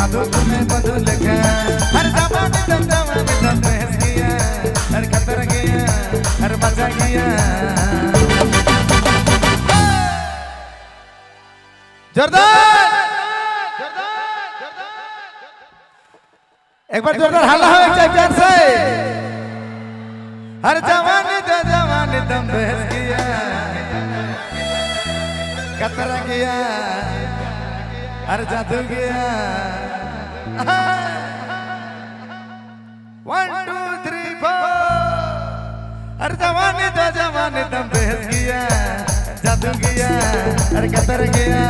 पादू तुम्हें बदल गया हर जमाने दम बहस गया हर खतर गया हर मजा गया जोरदार एक बार जोरदार हल्ला हो एक प्यार से हर जमाने दम बहस गया खतर गया हर जादू गया 1 2 3 4 हर जमाने दम बहस गया जादू गया हर कतर गया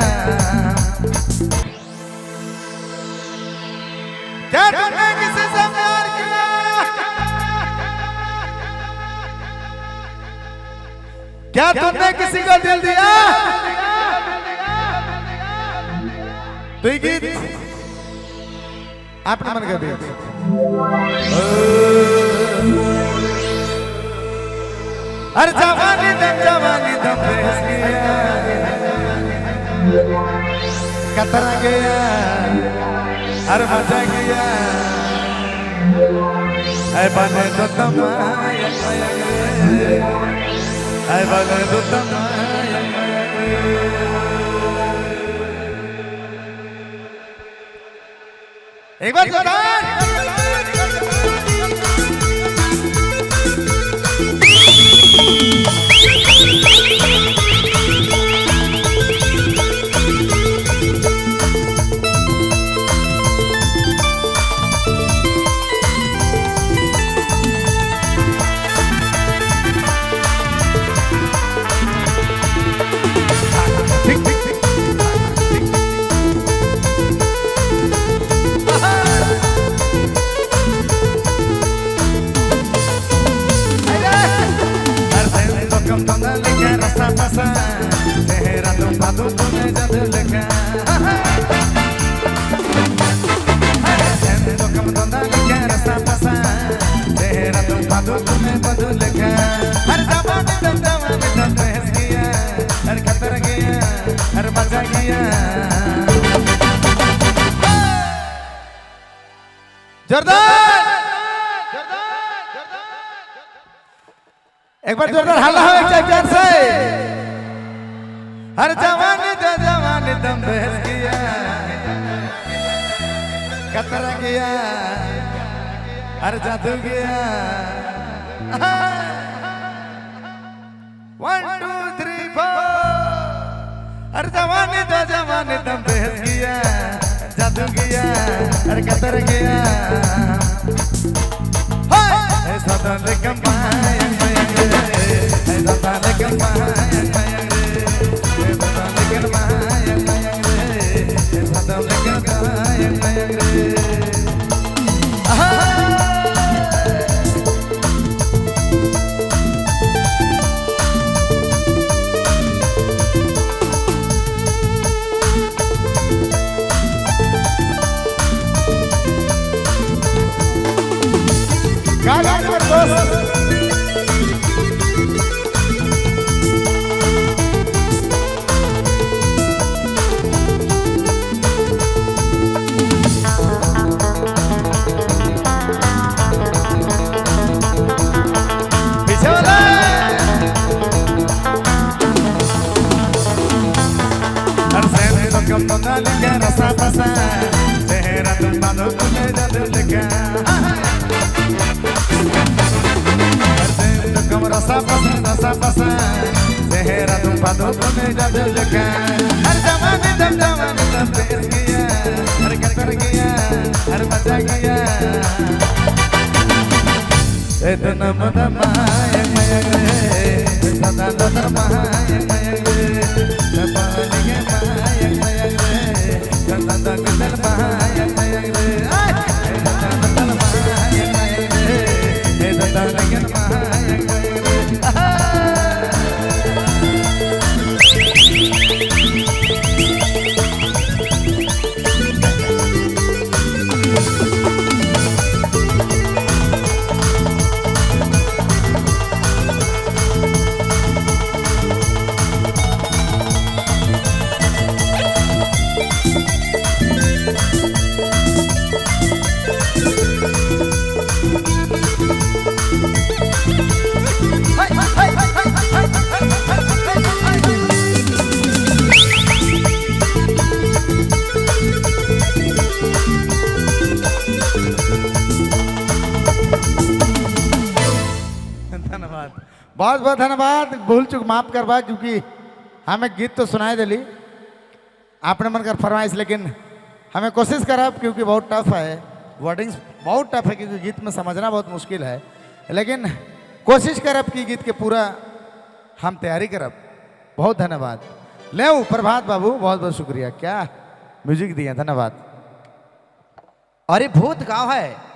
क्या तुमने किसी से प्यार किया क्या तुमने किसी को दिल दिया तो ये गीत आपने मन कर दिया हर जवानी दम बहस गया कतरा गया हर मजा गया ऐ बने तो तमाया ऐ बने तो तमाया एक बार जोरदार चेहरा तुम पादू तुम्हें जादू लगा तो कम दोंदा लिखा रास्ता फसा चेहरा तुम पादू तुम्हें बदल लगा हर जमाने दम बहस गया हर खतर गया हर मजा गया जोरदार एक बार जोरदार हल्ला हो एक प्यार से हर जवानी दम बहस गया कतरा गया हर जादू गया 1 2 3 4 हर जवानी दम बहस गया जादू गया हर कतर गया ऐसा तो कमाया रसा फसा चेहरा तुम पादू तुम्हें जादू लगा कम रसा फसा चेहरा तुम पादू तुम्हें जादू लगा हर जमाने दम बहस गया हर कतर गया हर मजा गया इतना मदा माया माया रे सदा नदर माया माया रे जबानी के माया माया रे सदा नदर माया माया रे सदा नदर माया माया रे सदा नदर माया माया रे बहुत बहुत धन्यवाद। भूल चूक माफ करवा, क्योंकि हमें गीत तो सुनाई दिली आपने मन कर फरमाइश, लेकिन हमें कोशिश करब क्योंकि बहुत टफ है, वर्डिंग्स बहुत टफ है, क्योंकि गीत में समझना बहुत मुश्किल है, लेकिन कोशिश करब कि गीत के पूरा हम तैयारी करब। बहुत धन्यवाद। ले प्रभात बाबू, बहुत बहुत शुक्रिया, क्या म्यूजिक दिए, धन्यवाद। अरे भूत गाँव है।